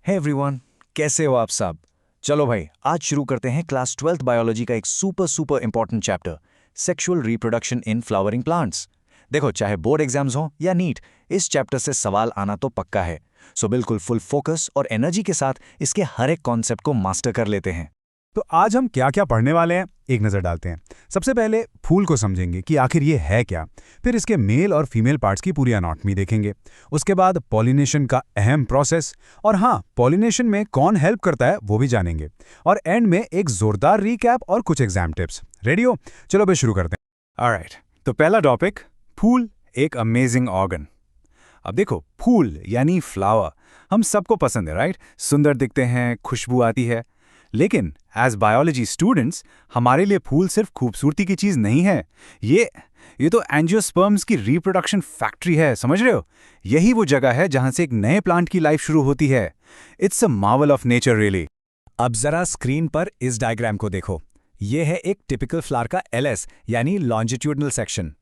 Hey everyone, कैसे हो आप सब। चलो भाई, आज शुरू करते हैं क्लास 12th बायोलॉजी का एक super super important chapter, sexual reproduction in flowering plants. देखो, चाहे बोर्ड एग्जाम्स हो या नीट, इस चैप्टर से सवाल आना तो पक्का है। सो बिल्कुल फुल फोकस और एनर्जी के साथ इसके हर एक कॉन्सेप्ट को मास्टर कर लेते हैं। तो आज हम क्या क्या पढ़ने वाले हैं, एक नज़र डालते हैं। सबसे पहले फूल को समझेंगे कि आखिर ये है क्या। फिर इसके मेल और फीमेल पार्ट्स की पूरी एनाटॉमी देखेंगे। उसके बाद पॉलिनेशन का अहम प्रोसेस, और हाँ, पॉलिनेशन में कौन हेल्प करता है वो भी जानेंगे। और एंड में एक जोरदार रीकैप और कुछ एग्जाम टिप्स। रेडी हो? चलो भाई शुरू करते हैं। ऑलराइट, तो पहला टॉपिक, फूल एक अमेजिंग ऑर्गन। अब देखो, फूल यानी फ्लावर हम सबको पसंद है, राइट? सुंदर दिखते हैं, खुशबू आती है। लेकिन एज बायोलॉजी स्टूडेंट्स हमारे लिए फूल सिर्फ खूबसूरती की चीज नहीं है। ये तो एंजियोस्पर्म्स की रिप्रोडक्शन फैक्ट्री है, समझ रहे हो? यही वो जगह है जहां से एक नए प्लांट की लाइफ शुरू होती है। It's a Marvel of nature really. अब जरा स्क्रीन पर इस डायग्राम को देखो। ये है एक टिपिकल फ्लावर का LS यानी लॉन्जिट्यूडनल सेक्शन।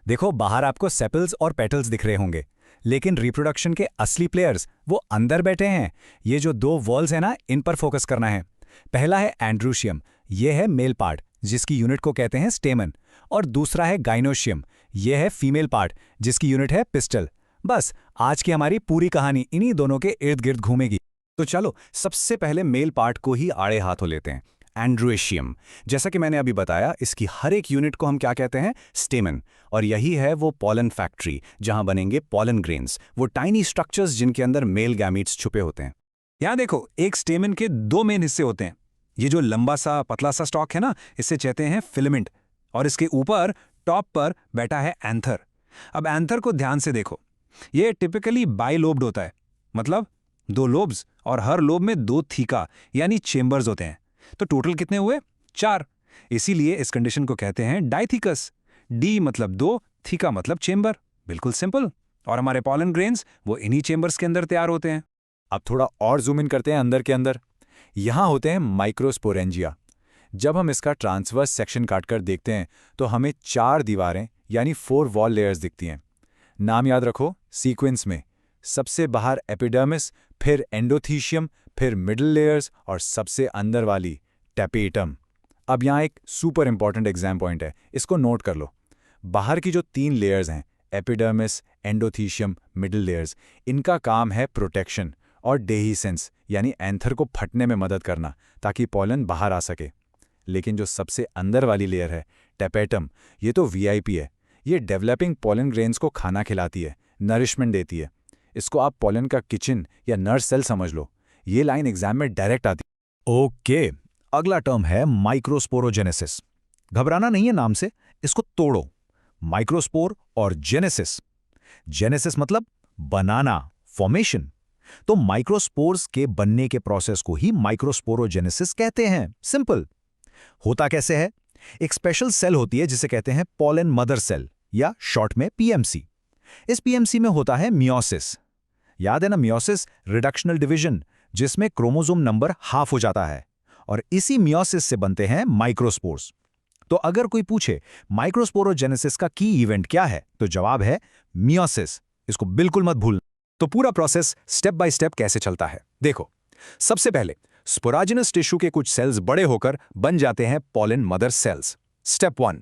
देखो, बाहर आपको सेपल्स और पेटल्स दिख रहे होंगे, लेकिन रिप्रोडक्शन के असली प्लेयर्स वो अंदर बैठे हैं। ये जो दो वॉल्स हैं ना, इन पर फोकस करना है। पहला है एंड्रूशियम, ये है मेल पार्ट जिसकी यूनिट को कहते हैं स्टेमन, और दूसरा है गाइनोशियम, ये है फीमेल पार्ट जिसकी यूनिट है पिस्टल। बस आज की हमारी पूरी कहानी इन्हीं दोनों के इर्द गिर्द घूमेगी। तो चलो सबसे पहले मेल पार्ट को ही आड़े हाथों लेते हैं, एंड्रोशियम। जैसा कि मैंने अभी बताया, इसकी हर एक यूनिट को हम क्या कहते हैं? स्टेमन। और यही है वो पॉलन फैक्ट्री जहां बनेंगे पॉलन ग्रेन्स, वो टाइनी स्ट्रक्चर्स जिनके अंदर मेल गैमीट्स छुपे होते हैं। यहां देखो, एक स्टेमन के दो मेन हिस्से होते हैं। ये जो लंबा सा पतला सा स्टॉक है ना, इसे कहते हैं फिलामेंट, और इसके ऊपर टॉप पर बैठा है एंथर। अब एंथर को ध्यान से देखो, ये टिपिकली बाइलोब्ड होता है, मतलब दो लोब्स, और हर लोब में दो थीका यानी चेंबर्स होते हैं। तो टोटल कितने हुए? 4। इसीलिए इस कंडीशन को कहते हैं डाइथीकस। डी मतलब दो, थीका मतलब चेंबर। बिल्कुल सिंपल। और हमारे पॉलन ग्रेन्स वो इन्हीं चेंबर्स के अंदर तैयार होते हैं। अब थोड़ा और जूम इन करते हैं अंदर के अंदर। यहां होते हैं माइक्रोस्पोरेंजिया। जब हम इसका ट्रांसवर्स सेक्शन काटकर देखते हैं तो हमें 4 दीवारें यानी 4 वॉल लेयर्स दिखती हैं। नाम याद रखो सीक्वेंस में। सबसे बाहर एपिडर्मिस, फिर एंडोथीशियम, फिर मिडल लेयर्स, और सबसे अंदर वाली टैपेटम। अब यहाँ एक सुपर इंपॉर्टेंट एग्जाम पॉइंट है, इसको नोट कर लो। बाहर की जो 3 लेयर्स हैं, एपिडर्मिस, एंडोथीशियम, मिडल लेयर्स, इनका काम है प्रोटेक्शन और डेहिसेंस यानी एंथर को फटने में मदद करना, ताकि पॉलन बाहर आ सके। लेकिन जो सबसे अंदर वाली लेयर है, टैपेटम, ये तो VIP है। ये डेवलपिंग पॉलन ग्रेन्स को खाना खिलाती है, नरिशमेंट देती है। इसको आप पॉलन का किचन या नर्स सेल समझ लो। ये लाइन एग्जाम में डायरेक्ट आती है। ओके, अगला टर्म है माइक्रोस्पोरोजेनेसिस। घबराना नहीं है नाम से, इसको तोड़ो। माइक्रोस्पोर और जेनेसिस। जेनेसिस मतलब बनाना, फॉर्मेशन। तो माइक्रोस्पोर्स के बनने के प्रोसेस को ही माइक्रोस्पोरोजेनेसिस कहते हैं। सिंपल। होता कैसे है? एक स्पेशल सेल होती है जिसे कहते हैं पॉलन मदर सेल, या शॉर्ट में PMC। इस PMC में होता है मियोसिस। याद है ना, मियोसिस रिडक्शनल डिवीजन, जिसमें क्रोमोसोम नंबर हाफ हो जाता है, और इसी मियोसिस से बनते हैं माइक्रोस्पोर्स। तो अगर कोई पूछे माइक्रोस्पोरोजेनेसिस का की इवेंट क्या है, तो जवाब है मियोसिस। इसको बिल्कुल मत भूलना। तो पूरा प्रोसेस स्टेप बाय स्टेप कैसे चलता है, देखो। सबसे पहले स्पोराजिनस टिश्यू के कुछ सेल्स बड़े होकर बन जाते हैं पॉलन मदर सेल्स, स्टेप 1।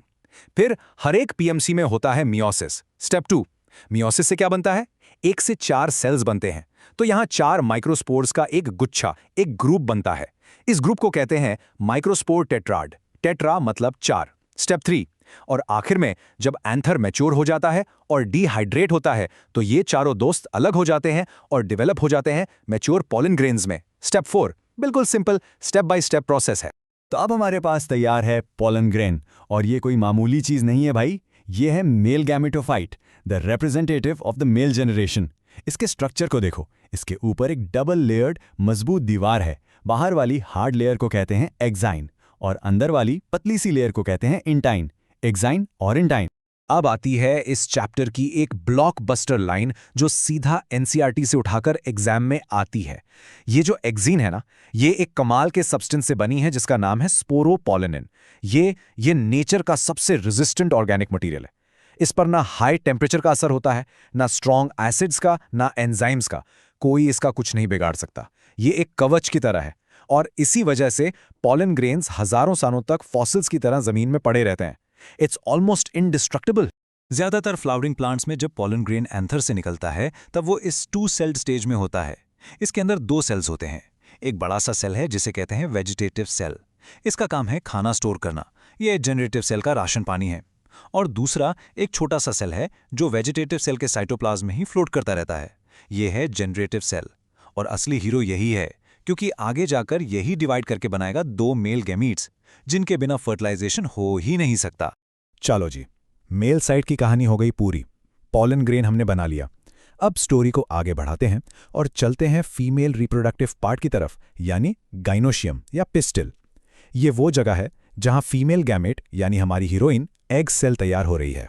फिर हर एक PMC में होता है मियोसिस, स्टेप 2। मियोसिस से क्या बनता है? 1 से 4 सेल्स बनते हैं। तो यहां 4 माइक्रोस्पोर्स का एक गुच्छा, एक ग्रुप बनता है। इस ग्रुप को कहते हैं माइक्रोस्पोर टेट्राड। टेट्रा मतलब 4, स्टेप 3। और आखिर में जब एंथर मैच्योर हो जाता है और डिहाइड्रेट होता है, तो ये चारों दोस्त अलग हो जाते हैं और डेवलप हो जाते हैं मैच्योर पॉलन ग्रेन्स में, स्टेप 4। बिल्कुल simple step by step process है। तो अब हमारे पास तैयार है पॉलन ग्रेन, और ये कोई मामूली चीज नहीं है भाई। ये है male gametophyte, the representative of the male generation. इसके स्ट्रक्चर को देखो। इसके ऊपर एक डबल लेयर्ड मजबूत दीवार है। बाहर वाली हार्ड लेयर को कहते हैं एक्साइन, और अंदर वाली पतली सी लेयर को कहते हैं इंटाइन। एक्साइन और इंटाइन। अब आती है इस चैप्टर की एक ब्लॉकबस्टर लाइन जो सीधा NCERT से उठाकर एग्जाम में आती है। ये जो एक्जीन है ना, ये एक कमाल के सब्सटेंस से बनी है जिसका नाम है स्पोरोपोलिनिन। ये नेचर का सबसे रेजिस्टेंट ऑर्गेनिक मटेरियल है। इस पर ना हाई टेम्परेचर का असर होता है, ना स्ट्रॉन्ग एसिड्स का, ना एंजाइम्स का। कोई इसका कुछ नहीं बिगाड़ सकता। ये एक कवच की तरह है और इसी वजह से पॉलन ग्रेन्स हजारों सालों तक फॉसिल्स की तरह जमीन में पड़े रहते हैं। It's almost indestructible. ज्यादातर फ्लावरिंग प्लांट्स में जब पॉलन ग्रेन एंथर से निकलता है तब वो इस टू सेल्ड स्टेज में होता है। इसके अंदर दो सेल्स होते हैं। एक बड़ा सा सेल है जिसे कहते हैं वेजिटेटिव सेल। इसका काम है खाना स्टोर करना, ये जनरेटिव सेल का राशन पानी है। और दूसरा एक छोटा सा सेल है जो वेजिटेटिव सेल के साइटोप्लाज्म में ही फ्लोट करता रहता है, ये है जनरेटिव सेल। और असली हीरो यही है, क्योंकि आगे जाकर यही डिवाइड करके बनाएगा दो मेल गैमीट्स, जिनके बिना फर्टिलाइजेशन हो ही नहीं सकता। चलो जी, मेल साइड की कहानी हो गई पूरी। पॉलन ग्रेन हमने बना लिया। अब स्टोरी को आगे बढ़ाते हैं और चलते हैं फीमेल रिप्रोडक्टिव पार्ट की तरफ, यानी गाइनोशियम या पिस्टिल। ये वो जगह है जहां फीमेल गैमेट यानी हमारी हीरोइन एग सेल तैयार हो रही है।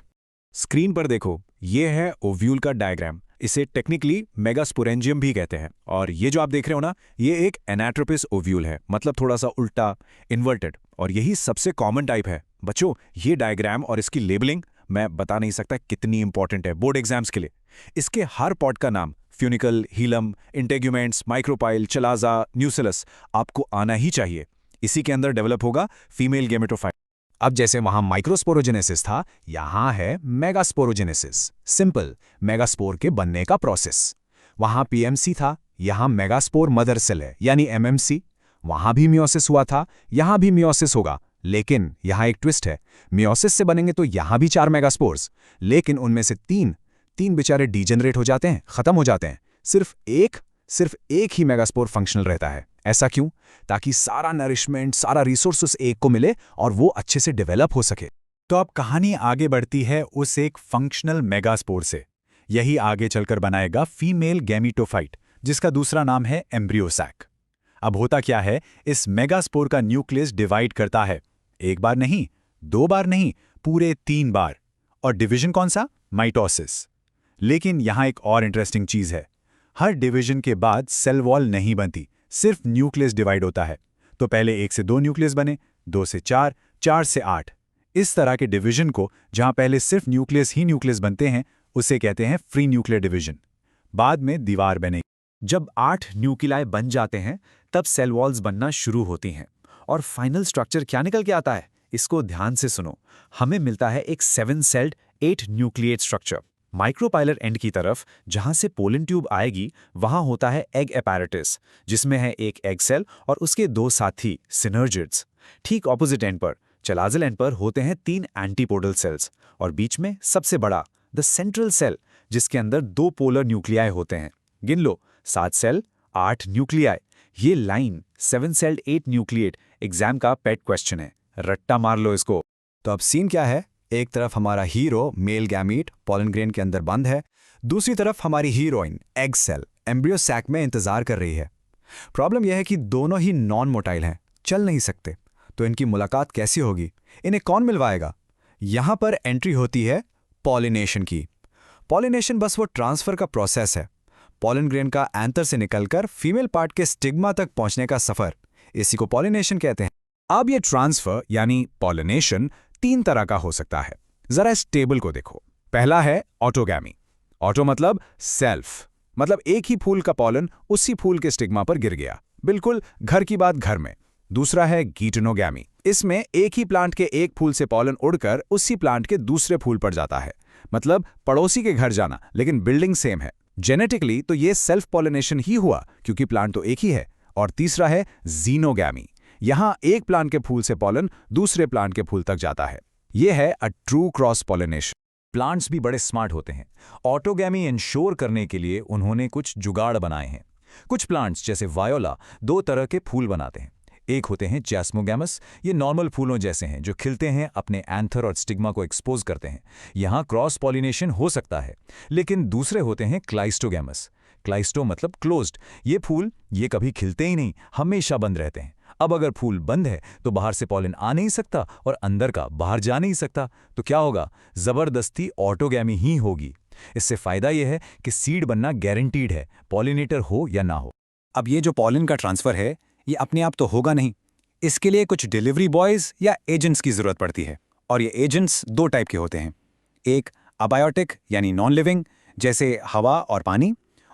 स्क्रीन पर देखो, ये है ओव्यूल का डायग्राम। इसे टेक्निकली मेगास्पोरेंजियम भी कहते हैं। और ये जो आप देख रहे हो ना, ये एक एनाट्रोपिस ओव्यूल है, मतलब थोड़ा सा उल्टा, इन्वर्टेड। और यही सबसे कॉमन टाइप है। बच्चों, ये डायग्राम और इसकी लेबलिंग मैं बता नहीं सकता कितनी इंपॉर्टेंट है बोर्ड एग्जाम्स के लिए। इसके हर पॉट का नाम funicle, hilum, integuments, micropyle, chalaza, nucellus आपको आना ही चाहिए। इसी के अंदर डेवलप होगा फीमेल गेमेटोफाइट। अब जैसे वहां माइक्रोस्पोरोजेनेसिस था, यहां है मेगास्पोरोजेनेसिस। सिंपल, मेगास्पोर के बनने का प्रोसेस। वहां पीएमसी था, यहां मेगास्पोर मदर सेल है यानी एमएमसी। वहां भी मियोसिस हुआ था, यहां भी मियोसिस होगा। लेकिन यहां एक ट्विस्ट है, मियोसिस से बनेंगे तो यहां भी 4 मेगास्पोर्स, लेकिन उनमें से तीन बेचारे डीजेनरेट हो जाते हैं, खत्म हो जाते हैं। सिर्फ एक ही मेगास्पोर फंक्शनल रहता है। ऐसा क्यों? ताकि सारा नरिशमेंट, सारा रिसोर्स एक को मिले और वो अच्छे से डेवलप हो सके। तो अब कहानी आगे बढ़ती है उस एक फंक्शनल मेगास्पोर से। यही आगे चलकर बनाएगा फीमेल गैमीटोफाइट, जिसका दूसरा नाम है एम्ब्रियोसैक। अब होता क्या है, इस मेगास्पोर का न्यूक्लियस डिवाइड करता है। एक बार नहीं, 2 बार नहीं, पूरे 3 बार। और डिवीजन कौन सा? माइटोसिस। लेकिन यहां एक और इंटरेस्टिंग चीज है। हर डिवीजन के बाद सेल वॉल नहीं बनती, सिर्फ न्यूक्लियस डिवाइड होता है। तो पहले 1 से 2 न्यूक्लियस बने, 2 से 4, 4 से 8। इस तरह के डिवीजन को, जहां पहले सिर्फ न्यूक्लियस ही न्यूक्लियस बनते हैं, उसे कहते हैं फ्री न्यूक्लियर डिवीजन। बाद में दीवार बनेगी। जब 8 न्यूक्लियाई बन जाते हैं, तब सेल वॉल्स बनना शुरू होती हैं। और फाइनल स्ट्रक्चर क्या निकल के आता है, इसको ध्यान से सुनो। हमें मिलता है एक 7 sailed 8 nucleate structure. Micropylar and की तरफ, जहां से पोलन ट्यूब आएगी, वहां होता है एग एपैरेटस, जिसमें है एक एग सेल और उसके 2 साथी सिनर्जिड्स। ठीक ऑपोजिट एंड पर, चलाजल एंड पर, होते हैं 3 एंटीपोडल सेल्स और बीच में सबसे बड़ा द सेंट्रल सेल, जिसके अंदर 2 पोलर न्यूक्लियाई होते हैं। गिन लो, 7 सेल, 8 न्यूक्लियाई। ये लाइन 7 सेल्ड 8 न्यूक्लिएट एग्जाम का पेट क्वेश्चन है, रट्टा मार लो इसको। तो अब सीन क्या है? एक तरफ हमारा hero male gamete pollen grain के अंदर बंद है, दूसरी तरफ हमारी heroine egg cell embryo sac में इंतजार कर रही है। प्रॉब्लम यह है कि दोनों ही नॉन मोटाइल हैं, चल नहीं सकते। तो इनकी मुलाकात कैसी होगी? इन्हें कौन मिलवाएगा? यहां पर एंट्री होती है पॉलिनेशन की। पॉलिनेशन बस वो ट्रांसफर का प्रोसेस है। पॉलन ग्रेन का एंथर से निकलकर फीमेल पार्ट के स्टिग्मा तक पहुंचने का सफर, इसी को पॉलिनेशन कहते हैं। अब ये ट्रांसफर यानी पॉलिनेशन 3 तरह का हो सकता है। जरा इस टेबल को देखो। पहला है ऑटोगैमी। ऑटो मतलब सेल्फ, मतलब एक ही फूल का पॉलन उसी फूल के स्टिग्मा पर गिर गया, बिल्कुल घर की बात घर में। दूसरा है गीटोनोगैमी। इसमें एक ही प्लांट के एक फूल से पॉलन उड़कर उसी प्लांट के दूसरे फूल पर जाता है, मतलब पड़ोसी के घर जाना, लेकिन बिल्डिंग सेम है। जेनेटिकली तो ये सेल्फ पॉलिनेशन ही हुआ, क्योंकि प्लांट तो एक ही है। और तीसरा है जीनोगैमी। यहां एक प्लांट के फूल से पॉलन दूसरे प्लांट के फूल तक जाता है। यह है a true cross pollination. Plants भी बड़े स्मार्ट होते हैं। ऑटोगैमी इंश्योर करने के लिए उन्होंने कुछ जुगाड़ बनाए हैं। कुछ प्लांट्स जैसे वायोला 2 तरह के फूल बनाते हैं। एक होते हैं जैस्मोगैमस, ये नॉर्मल फूलों जैसे हैं जो खिलते हैं, अपने एंथर और स्टिग्मा को एक्सपोज करते हैं। यहाँ क्रॉस पॉलिनेशन हो सकता है। लेकिन दूसरे होते हैं क्लाइस्टोगैमस। क्लाइस्टो मतलब क्लोज्ड। ये फूल ये कभी खिलते ही नहीं, हमेशा बंद रहते हैं। अब अगर फूल बंद है तो बाहर से पॉलन आ नहीं सकता और अंदर का बाहर जा नहीं सकता। तो क्या होगा? जबरदस्ती ऑटोगैमी ही होगी। इससे फायदा यह है कि सीड बनना गारंटीड है, पॉलिनेटर हो या ना हो। अब ये जो पॉलन का ट्रांसफर है, ये अपने आप तो होगा नहीं। इसके लिए कुछ डिलीवरी बॉयज या एजेंट्स की जरूरत पड़ती है। और ये एजेंट्स 2 टाइप के होते हैं। एक अबायोटिक यानी नॉन लिविंग, जैसे हवा और पानी,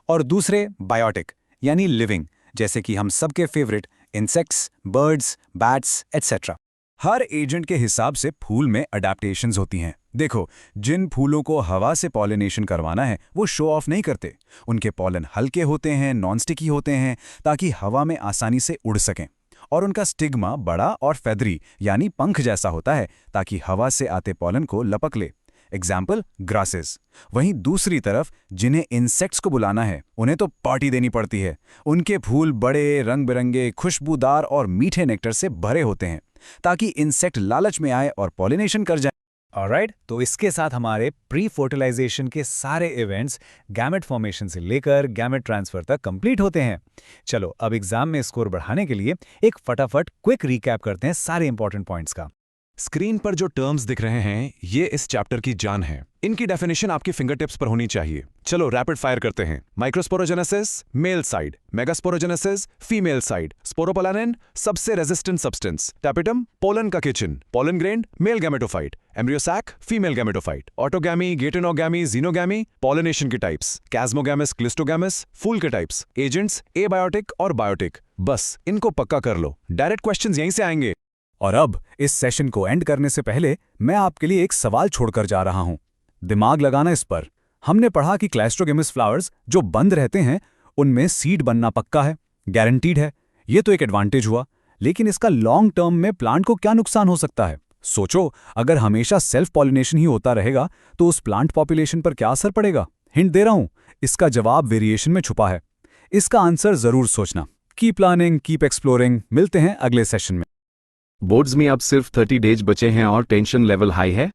और दूसरे बायोटिक यानी लिविंग, जैसे कि हम सबके favourite insects, birds, bats etcetera. हर एजेंट के हिसाब से फूल में अडेप्टेशंस होती हैं। देखो, जिन फूलों को हवा से पॉलिनेशन करवाना है वो शो ऑफ नहीं करते। उनके पॉलन हल्के होते हैं, नॉन स्टिकी होते हैं, ताकि हवा में आसानी से उड़ सकें। और उनका स्टिग्मा बड़ा और फेदरी यानी पंख जैसा होता है, ताकि हवा से आते पॉलन को लपक ले। Example grasses. वहीं दूसरी तरफ जिन्हें इंसेक्ट्स को बुलाना है उन्हें तो पार्टी देनी पड़ती है। उनके फूल बड़े, रंग बिरंगे, खुशबूदार और मीठे नेक्टर से भरे होते हैं, ताकि इंसेक्ट लालच में आए और पॉलिनेशन कर जाए। ऑलराइट, तो इसके साथ हमारे प्री फर्टिलाइजेशन के सारे इवेंट्स गैमेट फॉर्मेशन से लेकर गैमेट ट्रांसफर तक कंप्लीट होते हैं। चलो अब एग्जाम में स्कोर बढ़ाने के लिए एक फटाफट क्विक रिकैप करते हैं सारे इंपॉर्टेंट पॉइंट्स का। स्क्रीन पर जो टर्म्स दिख रहे हैं ये इस चैप्टर की जान है। इनकी डेफिनेशन आपकी फिंगर टिप्स पर होनी चाहिए। चलो रैपिड फायर करते हैं। Microsporogenesis male side, megasporogenesis female side, sporopollenin सबसे रेजिस्टेंट सब्सटेंस, टैपिटम पोलन का kitchen, pollen grain male gametophyte, embryo sac female gametophyte, autogamy, geitonogamy, xenogamy pollination के टाइप्स, कैस्मोगैमस, क्लिस्टोगैमस फूल के टाइप्स, एजेंट्स एबायोटिक और biotic. बस इनको पक्का कर लो, डायरेक्ट क्वेश्चंस यहीं से आएंगे। और अब इस सेशन को एंड करने से पहले मैं आपके लिए एक सवाल छोड़कर जा रहा हूं। दिमाग लगाना इस पर। हमने पढ़ा कि क्लैस्ट्रोगेमस फ्लावर्स जो बंद रहते हैं उनमें सीड बनना पक्का है, गारंटीड है। ये तो एक एडवांटेज हुआ, लेकिन इसका लॉन्ग टर्म में प्लांट को क्या नुकसान हो सकता है? सोचो, अगर हमेशा सेल्फ पॉलिनेशन ही होता रहेगा तो उस प्लांट पॉपुलेशन पर क्या असर पड़ेगा? हिंट दे रहा हूं, इसका जवाब वेरिएशन में छुपा है। इसका आंसर जरूर सोचना। Keep planning, keep exploring. मिलते हैं अगले सेशन में। बोर्ड्स में अब सिर्फ 30 डेज बचे हैं और टेंशन लेवल हाई है?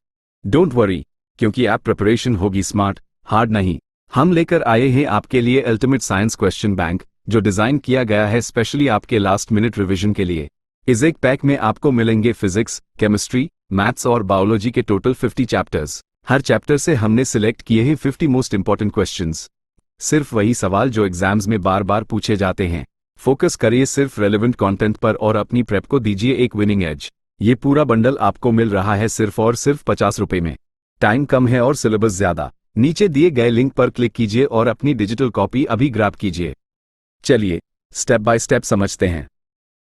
डोंट वरी, क्योंकि ऐप प्रिपरेशन होगी स्मार्ट, हार्ड नहीं। हम लेकर आए हैं आपके लिए अल्टीमेट साइंस क्वेश्चन बैंक, जो डिजाइन किया गया है स्पेशली आपके लास्ट मिनट रिवीजन के लिए। इस एक पैक में आपको मिलेंगे फिजिक्स, केमिस्ट्री, मैथ्स और बायोलॉजी के टोटल 50 चैप्टर्स। हर चैप्टर से हमने सिलेक्ट किए हैं 50 मोस्ट इंपॉर्टेंट क्वेश्चंस। सिर्फ वही सवाल जो एग्जाम्स में बार बार पूछे जाते हैं। फोकस करिए सिर्फ रेलेवेंट कंटेंट पर और अपनी प्रेप को दीजिए एक विनिंग एज। ये पूरा बंडल आपको मिल रहा है सिर्फ और सिर्फ 50 रुपए में। टाइम कम है और सिलेबस ज्यादा। नीचे दिए गए लिंक पर क्लिक कीजिए और अपनी डिजिटल कॉपी अभी ग्रैब कीजिए। चलिए स्टेप बाय स्टेप समझते हैं।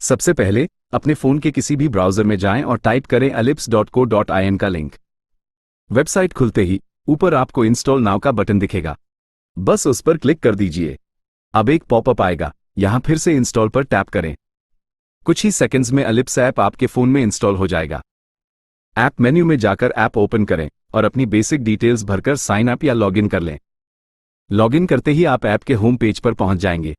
सबसे पहले अपने फोन के किसी भी ब्राउजर में जाएं और टाइप करें ellipse.co.in का लिंक। वेबसाइट खुलते ही ऊपर आपको इंस्टॉल नाउ का बटन दिखेगा, बस उस पर क्लिक कर दीजिए। अब एक पॉपअप आएगा, यहां फिर से इंस्टॉल पर टैप करें। कुछ ही सेकंड्स में एलिप्स ऐप आपके फोन में इंस्टॉल हो जाएगा। ऐप मेन्यू में जाकर ऐप ओपन करें और अपनी बेसिक डिटेल्स भरकर साइन अप या लॉगिन कर लें। लॉगिन करते ही आप ऐप के होम पेज पर पहुंच जाएंगे।